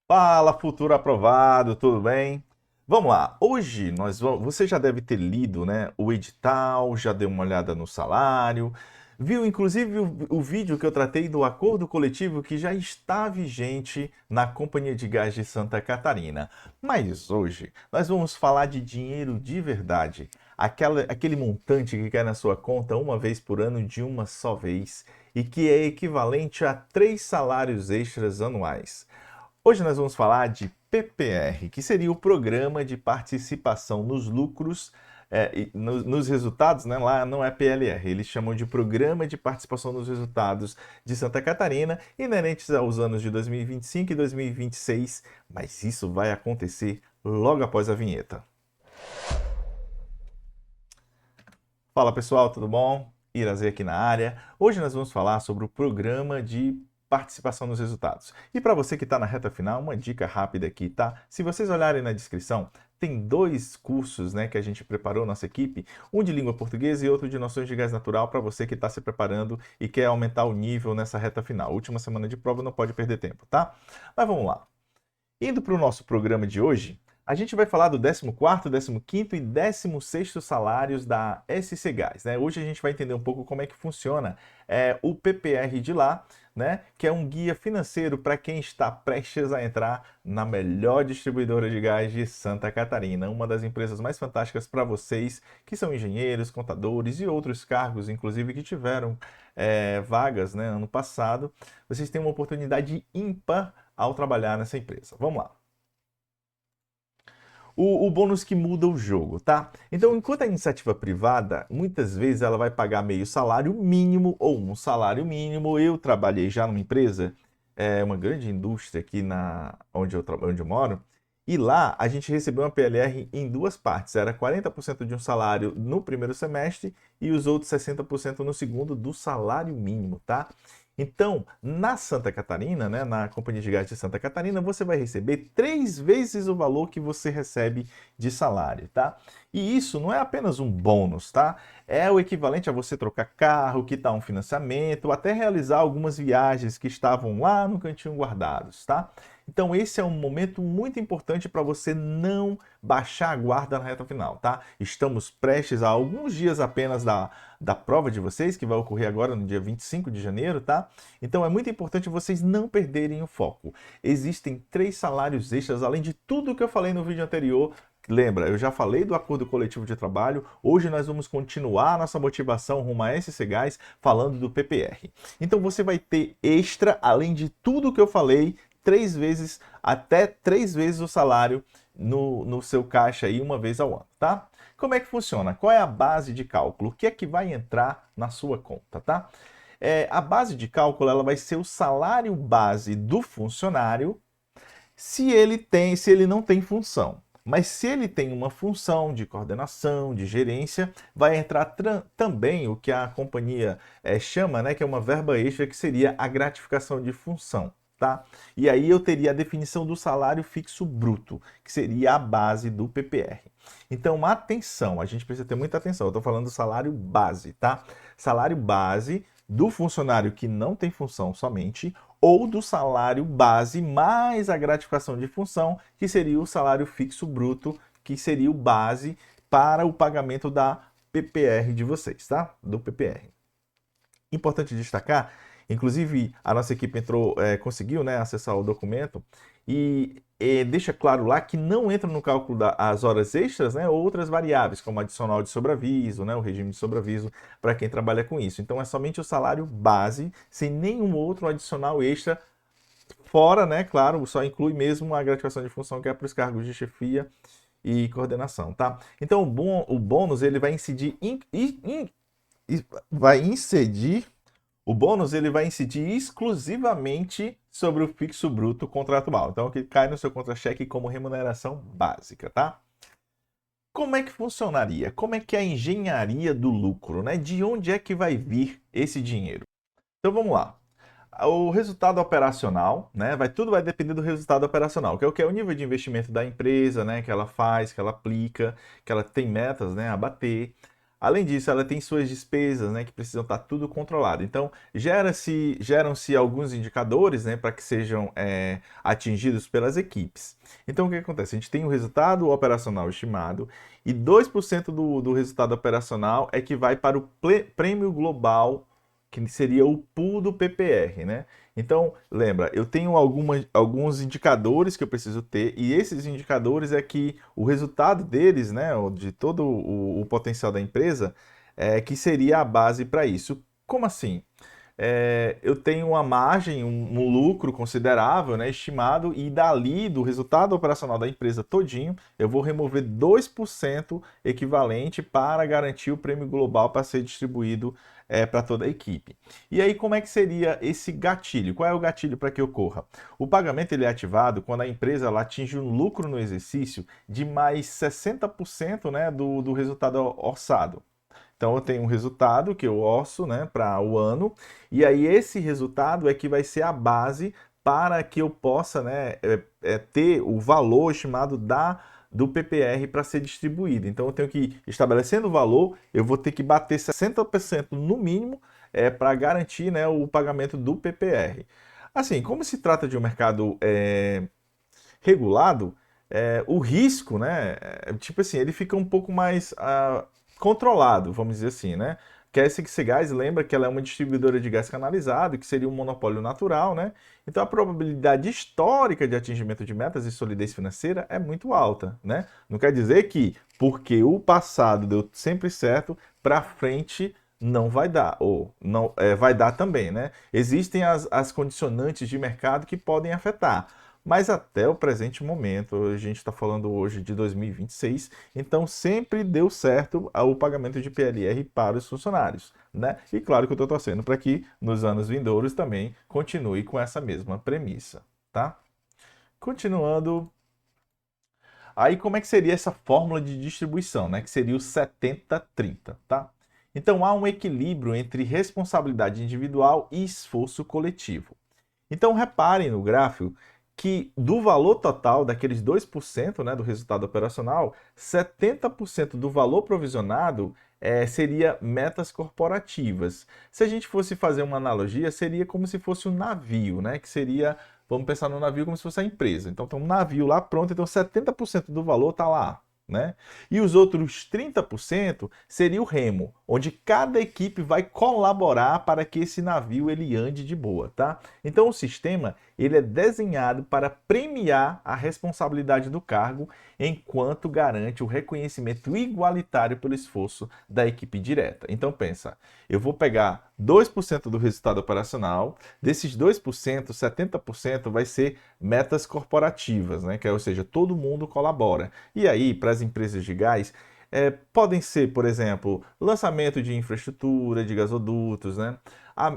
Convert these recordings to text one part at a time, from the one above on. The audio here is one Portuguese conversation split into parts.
Fala, futuro aprovado, tudo bem? Vamos lá. Hoje você já deve ter lido, né, o edital, já deu uma olhada no salário, viu inclusive o vídeo que eu tratei do acordo coletivo que já está vigente na Companhia de Gás de Santa Catarina. Mas hoje nós vamos falar de dinheiro de verdade, aquele montante que cai na sua conta uma vez por ano de uma só vez e que é equivalente a 3 salários anuais. Hoje nós vamos falar de PPR, que seria o Programa de Participação nos Lucros, nos resultados, né? Lá não é PLR, eles chamam de Programa de Participação nos Resultados de Santa Catarina, inerentes aos anos de 2025 e 2026, mas isso vai acontecer logo após a vinheta. Fala pessoal, tudo bom? Irazê aqui na área. Hoje nós vamos falar sobre o programa de participação nos resultados. E para você que está na reta final, uma dica rápida aqui, tá? Se vocês olharem na descrição, tem 2 cursos, né, que a gente preparou, nossa equipe, um de língua portuguesa e outro de noções de gás natural, para você que está se preparando e quer aumentar o nível nessa reta final. Última semana de prova, não pode perder tempo, tá? Mas vamos lá. Indo para o nosso programa de hoje, a gente vai falar do 14º, 15º e 16º salários da SC Gás, né? Hoje a gente vai entender um pouco como é que funciona o PPR de lá, né? Que é um guia financeiro para quem está prestes a entrar na melhor distribuidora de gás de Santa Catarina, uma das empresas mais fantásticas para vocês que são engenheiros, contadores e outros cargos, inclusive que tiveram vagas, né, ano passado. Vocês têm uma oportunidade ímpar ao trabalhar nessa empresa. Vamos lá. O bônus que muda o jogo, tá? Então, enquanto a iniciativa privada, muitas vezes ela vai pagar meio salário mínimo ou um salário mínimo. Eu trabalhei já numa empresa, uma grande indústria aqui onde eu moro, e lá a gente recebeu uma PLR em 2 partes. Era 40% de um salário no primeiro semestre e os outros 60% no segundo do salário mínimo, tá? Então, na Santa Catarina, né, na Companhia de Gás de Santa Catarina, você vai receber 3 vezes o valor que você recebe de salário, tá? E isso não é apenas um bônus, tá? É o equivalente a você trocar carro, quitar um financiamento, até realizar algumas viagens que estavam lá no cantinho guardados, tá? Então esse é um momento muito importante para você não baixar a guarda na reta final, tá? Estamos prestes a alguns dias apenas da prova de vocês, que vai ocorrer agora no dia 25 de janeiro, tá? Então é muito importante vocês não perderem o foco. Existem 3 salários extras, além de tudo que eu falei no vídeo anterior. Lembra, eu já falei do acordo coletivo de trabalho, hoje nós vamos continuar a nossa motivação rumo a SC Gás falando do PPR. Então você vai ter extra, além de tudo que eu falei, 3 vezes, até 3 vezes o salário no seu caixa aí uma vez ao ano, tá? Como é que funciona? Qual é a base de cálculo? O que é que vai entrar na sua conta, tá? A base de cálculo ela vai ser o salário base do funcionário se ele não tem função. Mas se ele tem uma função de coordenação, de gerência, vai entrar também o que a companhia chama, né, que é uma verba extra, que seria a gratificação de função. Tá? E aí eu teria a definição do salário fixo bruto, que seria a base do PPR. Então, atenção, a gente precisa ter muita atenção. Eu estou falando do salário base, tá? Salário base do funcionário que não tem função somente, ou do salário base mais a gratificação de função, que seria o salário fixo bruto, que seria o base para o pagamento da PPR de vocês, tá? Do PPR. Importante destacar, inclusive a nossa equipe conseguiu, né, acessar o documento e deixa claro lá que não entra no cálculo das horas extras, né, outras variáveis, como adicional de sobreaviso, né, o regime de sobreaviso para quem trabalha com isso. Então é somente o salário base, sem nenhum outro adicional extra, fora, né, claro, só inclui mesmo a gratificação de função que é para os cargos de chefia e coordenação, tá? Então o bônus ele vai incidir o bônus ele vai incidir exclusivamente sobre o fixo bruto contratual. Então, o que cai no seu contra-cheque como remuneração básica, tá? Como é que funcionaria? Como é que é a engenharia do lucro, né? De onde é que vai vir esse dinheiro? Então, vamos lá. O resultado operacional, né? Tudo vai depender do resultado operacional, que é o nível de investimento da empresa, né? Que ela faz, que ela aplica, que ela tem metas, né? A bater. Além disso, ela tem suas despesas, né, que precisam estar tudo controlado. Então, geram-se alguns indicadores, né, para que sejam atingidos pelas equipes. Então, o que acontece? A gente tem o resultado operacional estimado e 2% do resultado operacional é que vai para o prêmio global, que seria o pool do PPR, né? Então, lembra, eu tenho alguns indicadores que eu preciso ter, e esses indicadores é que o resultado deles, né, de todo o potencial da empresa, que seria a base para isso. Como assim? Eu tenho uma margem, um lucro considerável, né, estimado, e dali, do resultado operacional da empresa todinho, eu vou remover 2% equivalente para garantir o prêmio global para ser distribuído para toda a equipe. E aí, como é que seria esse gatilho? Qual é o gatilho para que ocorra? O pagamento ele é ativado quando a empresa ela atinge um lucro no exercício de mais 60%, né, do resultado orçado. Então eu tenho um resultado que eu orço, né, para o ano, e aí esse resultado é que vai ser a base para que eu possa, né, ter o valor estimado do PPR para ser distribuído. Então eu tenho que, estabelecendo o valor, eu vou ter que bater 60% no mínimo para garantir, né, o pagamento do PPR. Assim, como se trata de um mercado regulado, o risco, né, tipo assim, ele fica um pouco mais controlado, vamos dizer assim, né? Que a SX Gás, lembra que ela é uma distribuidora de gás canalizado, que seria um monopólio natural, né? Então a probabilidade histórica de atingimento de metas e solidez financeira é muito alta, né? Não quer dizer que porque o passado deu sempre certo, para frente não vai dar, ou não vai dar também, né? Existem as condicionantes de mercado que podem afetar. Mas até o presente momento, a gente está falando hoje de 2026, então sempre deu certo o pagamento de PLR para os funcionários, né? E claro que eu estou torcendo para que nos anos vindouros também continue com essa mesma premissa, tá? Continuando, aí como é que seria essa fórmula de distribuição, né? Que seria o 70-30, tá? Então há um equilíbrio entre responsabilidade individual e esforço coletivo. Então, reparem no gráfico que do valor total daqueles 2%, né, do resultado operacional, 70% do valor provisionado seria metas corporativas. Se a gente fosse fazer uma analogia, seria como se fosse um navio, né, que seria, vamos pensar no navio como se fosse a empresa. Então, tem um navio lá pronto, então 70% do valor está lá. Né? E os outros 30% seria o remo, onde cada equipe vai colaborar para que esse navio ele ande de boa, tá? Então o sistema ele é desenhado para premiar a responsabilidade do cargo, enquanto garante o reconhecimento igualitário pelo esforço da equipe direta. Então pensa, eu vou pegar 2% do resultado operacional, desses 2%, 70% vai ser metas corporativas, né? Que é, ou seja, todo mundo colabora. E aí, para as empresas de gás, podem ser, por exemplo, lançamento de infraestrutura, de gasodutos, né?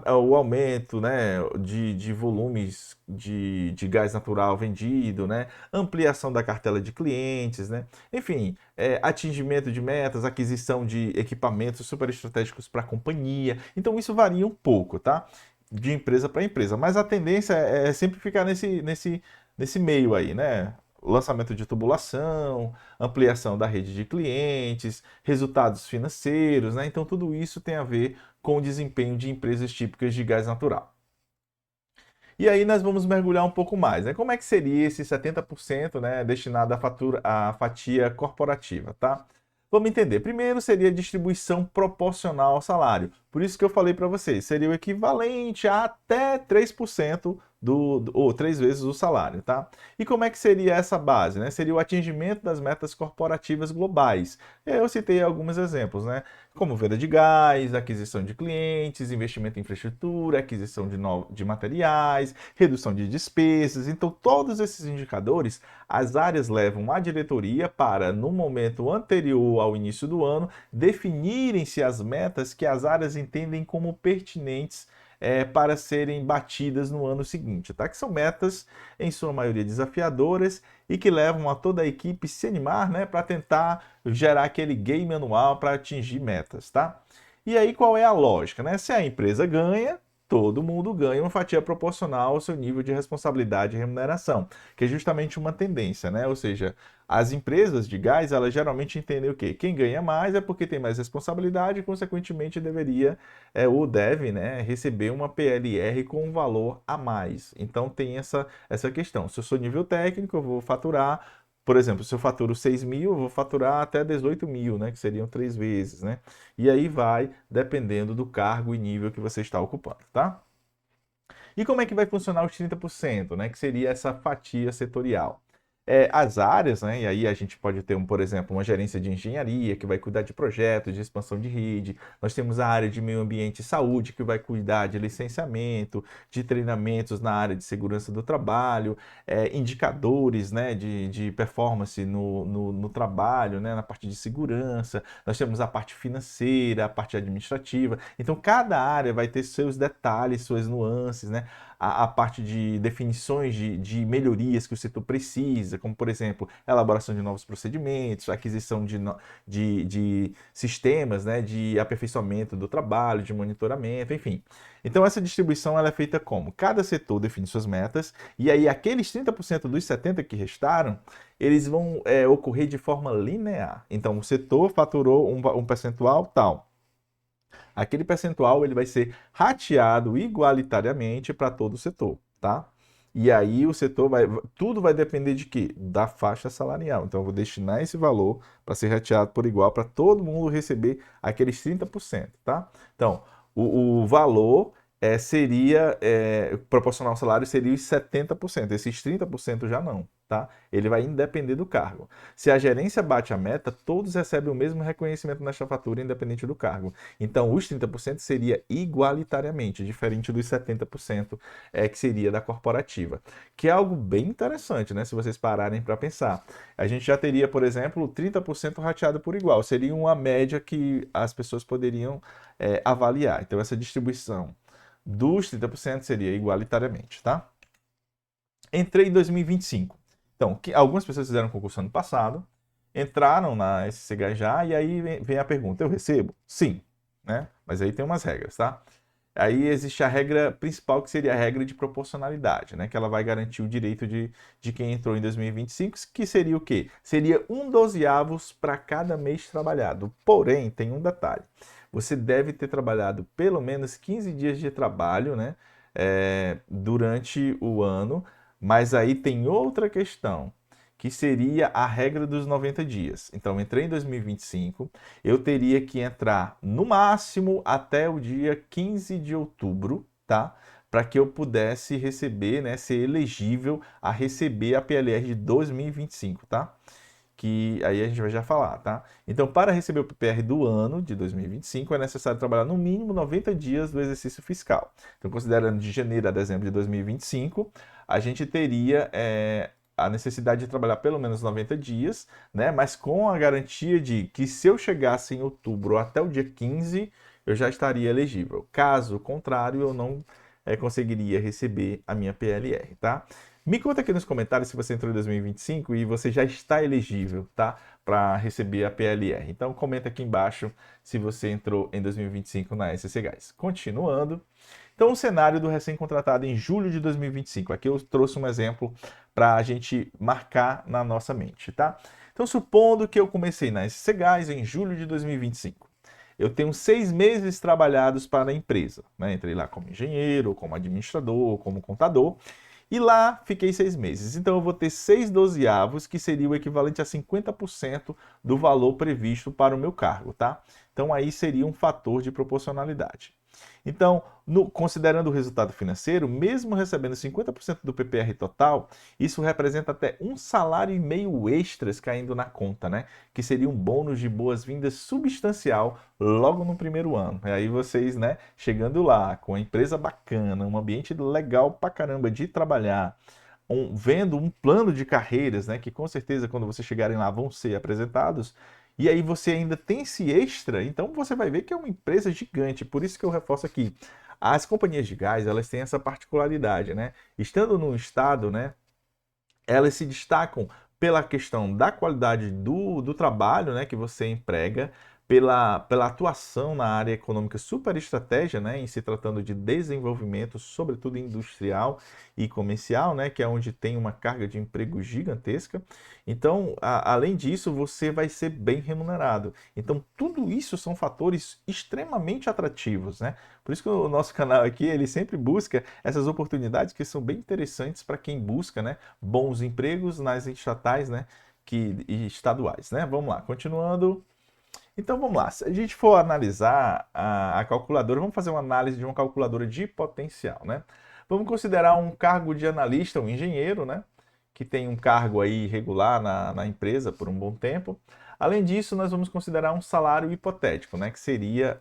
O aumento, né, de volumes de gás natural vendido, né? Ampliação da cartela de clientes, né? Enfim, atingimento de metas, aquisição de equipamentos super estratégicos para a companhia. Então isso varia um pouco, tá? De empresa para empresa, mas a tendência é sempre ficar nesse meio aí, né? Lançamento de tubulação, ampliação da rede de clientes, resultados financeiros, né? Então tudo isso tem a ver com o desempenho de empresas típicas de gás natural. E aí nós vamos mergulhar um pouco mais, né? Como é que seria esse 70%, né, destinado à fatia corporativa, tá? Vamos entender. Primeiro seria a distribuição proporcional ao salário. Por isso que eu falei para vocês, seria o equivalente a até 3% ou 3 vezes o salário, tá? E como é que seria essa base, né? Seria o atingimento das metas corporativas globais. Eu citei alguns exemplos, né? Como venda de gás, aquisição de clientes, investimento em infraestrutura, aquisição de materiais, redução de despesas. Então, todos esses indicadores, as áreas levam à diretoria para, no momento anterior ao início do ano, definirem-se as metas que as áreas entendem como pertinentes para serem batidas no ano seguinte, tá? Que são metas, em sua maioria, desafiadoras e que levam a toda a equipe se animar, né, para tentar gerar aquele game anual para atingir metas, tá? E aí qual é a lógica, né? Se a empresa ganha, todo mundo ganha uma fatia proporcional ao seu nível de responsabilidade e remuneração, que é justamente uma tendência, né? Ou seja, as empresas de gás, elas geralmente entendem o quê? Quem ganha mais é porque tem mais responsabilidade e, consequentemente, deveria ou deve, né, receber uma PLR com um valor a mais. Então, tem essa questão. Se eu sou nível técnico, eu vou faturar, por exemplo, se eu faturo 6 mil, eu vou faturar até 18 mil, né, que seriam 3 vezes, né? E aí vai dependendo do cargo e nível que você está ocupando, tá? E como é que vai funcionar os 30%, né? Que seria essa fatia setorial. As áreas, né? E aí a gente pode ter, por exemplo, uma gerência de engenharia que vai cuidar de projetos de expansão de rede. Nós temos a área de meio ambiente e saúde que vai cuidar de licenciamento, de treinamentos na área de segurança do trabalho, indicadores, né? De performance no trabalho, né? Na parte de segurança. Nós temos a parte financeira, a parte administrativa. Então, cada área vai ter seus detalhes, suas nuances, né? A parte de definições de melhorias que o setor precisa, como, por exemplo, elaboração de novos procedimentos, aquisição de sistemas, né, de aperfeiçoamento do trabalho, de monitoramento, enfim. Então, essa distribuição ela é feita como? Cada setor define suas metas, e aí aqueles 30% dos 70% que restaram, eles vão ocorrer de forma linear. Então, o setor faturou um percentual tal. Aquele percentual ele vai ser rateado igualitariamente para todo o setor, tá? E aí o setor tudo vai depender de quê? Da faixa salarial. Então eu vou destinar esse valor para ser rateado por igual para todo mundo receber aqueles 30%, tá? Então, o valor seria proporcional ao salário seria os 70%. Esses 30% já não, tá? Ele vai independer do cargo. Se a gerência bate a meta, todos recebem o mesmo reconhecimento nesta fatura, independente do cargo. Então, os 30% seria igualitariamente, diferente dos 70% que seria da corporativa. Que é algo bem interessante, né? Se vocês pararem para pensar. A gente já teria, por exemplo, 30% rateado por igual. Seria uma média que as pessoas poderiam avaliar. Então, essa distribuição dos 30% seria igualitariamente, tá? Entrei em 2025. Então, algumas pessoas fizeram concurso ano passado, entraram na SCH já, e aí vem a pergunta: eu recebo? Sim, né? Mas aí tem umas regras, tá? Aí existe a regra principal, que seria a regra de proporcionalidade, né? Que ela vai garantir o direito de quem entrou em 2025, que seria o quê? Seria 1/12 para cada mês trabalhado. Porém, tem um detalhe. Você deve ter trabalhado pelo menos 15 dias de trabalho, né? Durante o ano, mas aí tem outra questão, que seria a regra dos 90 dias. Então, entrei em 2025, eu teria que entrar no máximo até o dia 15 de outubro, tá? Para que eu pudesse receber, né, ser elegível a receber a PLR de 2025, tá? Que aí a gente vai já falar, tá? Então, para receber o PPR do ano de 2025, é necessário trabalhar no mínimo 90 dias do exercício fiscal. Então, considerando de janeiro a dezembro de 2025, a gente teria a necessidade de trabalhar pelo menos 90 dias, né? Mas com a garantia de que, se eu chegasse em outubro até o dia 15, eu já estaria elegível. Caso contrário, eu não conseguiria receber a minha PLR, tá? Me conta aqui nos comentários se você entrou em 2025 e você já está elegível, tá? Para receber a PLR. Então comenta aqui embaixo se você entrou em 2025 na SC Gás. Continuando. Então, o cenário do recém-contratado em julho de 2025. Aqui eu trouxe um exemplo para a gente marcar na nossa mente, tá? Então, supondo que eu comecei na SC Gás em julho de 2025. Eu tenho 6 meses trabalhados para a empresa, né? Entrei lá como engenheiro, como administrador, como contador. E lá fiquei 6 meses. Então eu vou ter 6/12, que seria o equivalente a 50% do valor previsto para o meu cargo, tá? Então aí seria um fator de proporcionalidade. Então, considerando o resultado financeiro, mesmo recebendo 50% do PPR total, isso representa até 1,5 salário extras caindo na conta, né? Que seria um bônus de boas-vindas substancial logo no primeiro ano. E aí vocês, né, chegando lá com a empresa bacana, um ambiente legal pra caramba de trabalhar, vendo um plano de carreiras, né, que com certeza quando vocês chegarem lá vão ser apresentados, e aí você ainda tem esse extra, então você vai ver que é uma empresa gigante. Por isso que eu reforço aqui, as companhias de gás, elas têm essa particularidade, né? Estando no estado, né, elas se destacam pela questão da qualidade do trabalho, né, que você emprega, pela atuação na área econômica super estratégia, né, em se tratando de desenvolvimento, sobretudo industrial e comercial, né, que é onde tem uma carga de emprego gigantesca. Então, além disso, você vai ser bem remunerado. Então, tudo isso são fatores extremamente atrativos, né? Por isso que o nosso canal aqui, ele sempre busca essas oportunidades que são bem interessantes para quem busca, né, bons empregos nas estatais, né, e estaduais, né? Vamos lá, continuando. Então vamos lá, se a gente for analisar a calculadora, vamos fazer uma análise de uma calculadora de potencial, né? Vamos considerar um cargo de analista, um engenheiro, né? Que tem um cargo aí regular na empresa por um bom tempo. Além disso, nós vamos considerar um salário hipotético, né? Que seria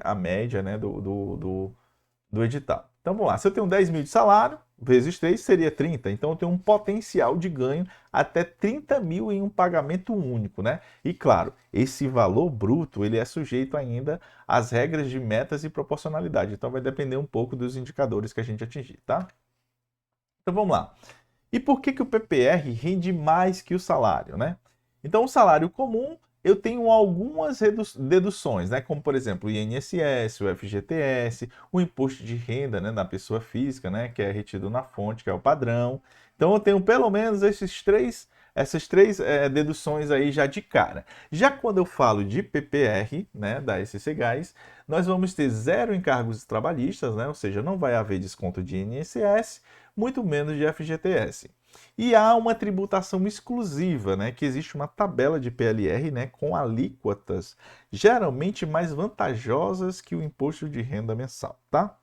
a média, né, do edital. Então vamos lá, se eu tenho 10 mil de salário, vezes 3 seria 30. Então eu tenho um potencial de ganho até 30 mil em um pagamento único, né? E claro, esse valor bruto ele é sujeito ainda às regras de metas e proporcionalidade. Então vai depender um pouco dos indicadores que a gente atingir, tá? Então vamos lá. E por que o PPR rende mais que o salário, né? Então, o salário comum, eu tenho algumas deduções, né? Como, por exemplo, o INSS, o FGTS, o imposto de renda, né, da pessoa física, né, que é retido na fonte, que é o padrão. Então, eu tenho pelo menos essas três deduções aí já de cara. Já quando eu falo de PPR, né, da SC Gás, nós vamos ter zero encargos trabalhistas, né, ou seja, não vai haver desconto de INSS, muito menos de FGTS. E há uma tributação exclusiva, né, que existe uma tabela de PLR, né, com alíquotas geralmente mais vantajosas que o imposto de renda mensal, tá?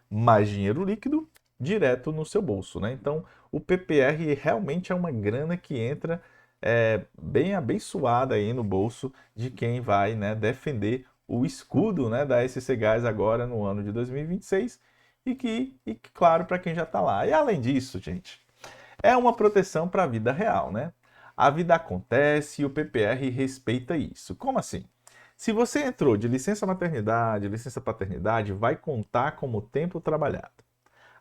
Mais dinheiro líquido direto no seu bolso, né? Então, o PPR realmente é uma grana que entra bem abençoada aí no bolso de quem vai, né, defender o escudo, né, da SC Gás agora no ano de 2026 e que claro, para quem já está lá. E além disso, gente, é uma proteção para a vida real, né? A vida acontece e o PPR respeita isso. Como assim? Se você entrou de licença maternidade, licença paternidade, vai contar como tempo trabalhado.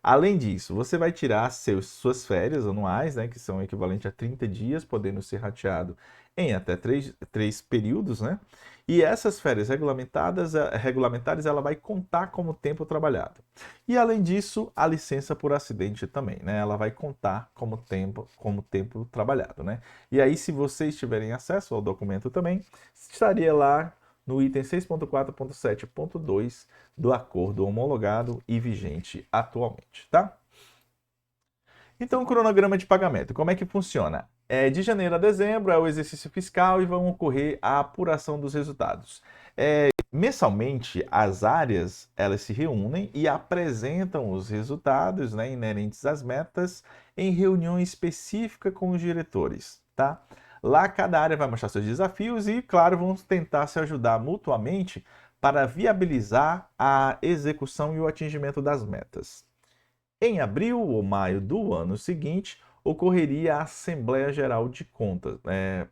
Além disso, você vai tirar suas férias anuais, né, que são equivalentes a 30 dias, podendo ser rateado em até três períodos, né? E essas férias regulamentares, ela vai contar como tempo trabalhado. E além disso, a licença por acidente também, né? Ela vai contar como tempo trabalhado, né? E aí, se vocês tiverem acesso ao documento também, estaria lá no item 6.4.7.2 do acordo homologado e vigente atualmente, tá? Então, o cronograma de pagamento, como é que funciona? De janeiro a dezembro é o exercício fiscal e vão ocorrer a apuração dos resultados. Mensalmente, as áreas elas se reúnem e apresentam os resultados, né, inerentes às metas em reunião específica com os diretores, tá? Lá cada área vai mostrar seus desafios e, claro, vão tentar se ajudar mutuamente para viabilizar a execução e o atingimento das metas. Em abril ou maio do ano seguinte, ocorreria a Assembleia Geral de Contas,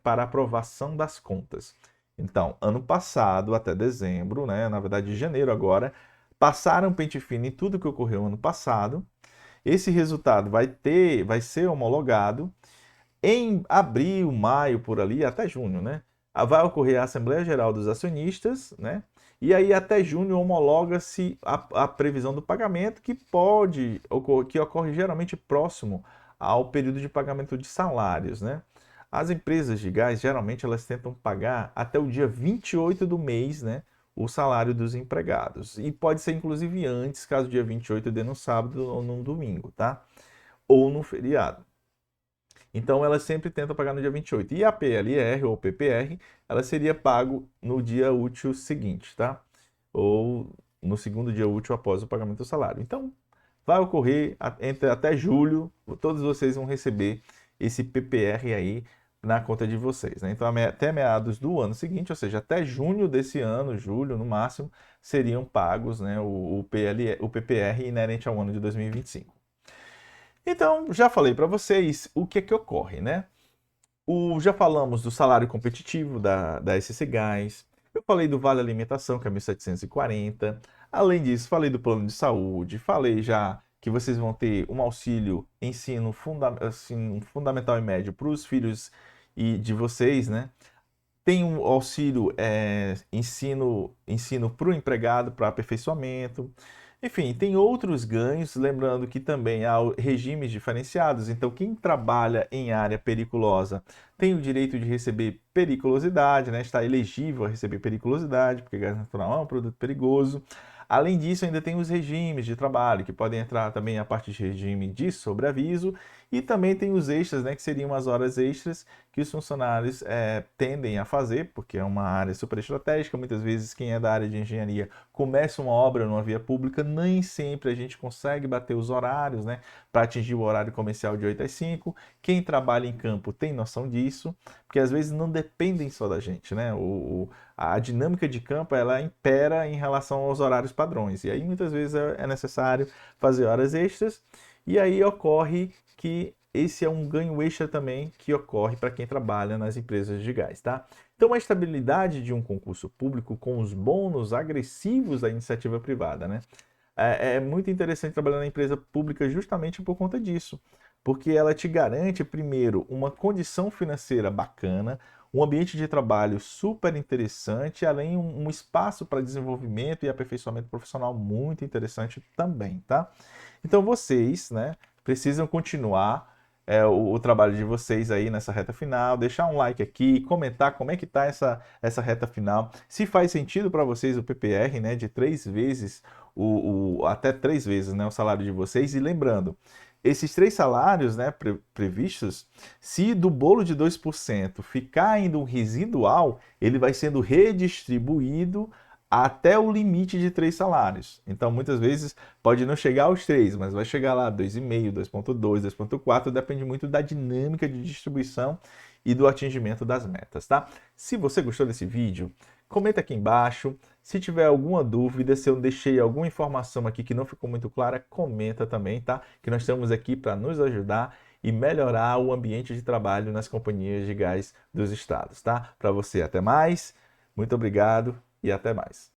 para aprovação das contas. Então, ano passado, até dezembro, né, na verdade, de janeiro agora, passaram pente fino em tudo que ocorreu ano passado. Esse resultado vai ser homologado em abril, maio, por ali, até junho, né? Vai ocorrer a Assembleia Geral dos Acionistas, né? E aí até junho homologa-se a previsão do pagamento que ocorre geralmente próximo ao período de pagamento de salários, né? As empresas de gás geralmente elas tentam pagar até o dia 28 do mês, né? O salário dos empregados. E pode ser inclusive antes, caso o dia 28 dê no sábado ou no domingo, tá? Ou no feriado. Então ela sempre tenta pagar no dia 28. E a PLR ou PPR, ela seria pago no dia útil seguinte, tá? Ou no segundo dia útil após o pagamento do salário. Então vai ocorrer até julho, todos vocês vão receber esse PPR aí na conta de vocês, né? Então até meados do ano seguinte, ou seja, até junho desse ano, julho no máximo, seriam pagos, né, o PPR inerente ao ano de 2025. Então, já falei para vocês o que é que ocorre, né? Já falamos do salário competitivo da SC Gás, eu falei do Vale Alimentação, que é 1.740. Além disso, falei do plano de saúde, falei já que vocês vão ter um auxílio ensino fundamental e médio para os filhos de vocês, né? Tem um auxílio ensino para o empregado, para aperfeiçoamento. Enfim, tem outros ganhos, lembrando que também há regimes diferenciados. Então, quem trabalha em área periculosa tem o direito de receber periculosidade, né? Está elegível a receber periculosidade, porque gás natural é um produto perigoso. Além disso, ainda tem os regimes de trabalho, que podem entrar também a parte de regime de sobreaviso, e também tem os extras, né, que seriam as horas extras que os funcionários tendem a fazer, porque é uma área super estratégica. Muitas vezes quem é da área de engenharia começa uma obra numa via pública, nem sempre a gente consegue bater os horários, né, para atingir o horário comercial de 8 às 5. Quem trabalha em campo tem noção disso, porque às vezes não dependem só da gente, né? A dinâmica de campo, ela impera em relação aos horários padrões, e aí muitas vezes é necessário fazer horas extras, e aí ocorre que esse é um ganho extra também que ocorre para quem trabalha nas empresas de gás, tá? Então, a estabilidade de um concurso público com os bônus agressivos da iniciativa privada, né? É muito interessante trabalhar na empresa pública justamente por conta disso, porque ela te garante, primeiro, uma condição financeira bacana, um ambiente de trabalho super interessante, além um espaço para desenvolvimento e aperfeiçoamento profissional muito interessante também, tá? Então vocês, né, precisam continuar o trabalho de vocês aí nessa reta final, deixar um like aqui, comentar como é que tá essa reta final, se faz sentido para vocês o PPR, né, de 3 vezes, até 3 vezes, né, o salário de vocês. E lembrando, esses 3 salários, né, previstos, se do bolo de 2% ficar ainda um residual, ele vai sendo redistribuído até o limite de 3 salários. Então, muitas vezes, pode não chegar aos 3, mas vai chegar lá 2,5, 2,2, 2,4, depende muito da dinâmica de distribuição e do atingimento das metas, tá? Se você gostou desse vídeo, comenta aqui embaixo. Se tiver alguma dúvida, se eu deixei alguma informação aqui que não ficou muito clara, comenta também, tá? Que nós estamos aqui para nos ajudar e melhorar o ambiente de trabalho nas companhias de gás dos estados, tá? Para você, até mais, muito obrigado e até mais.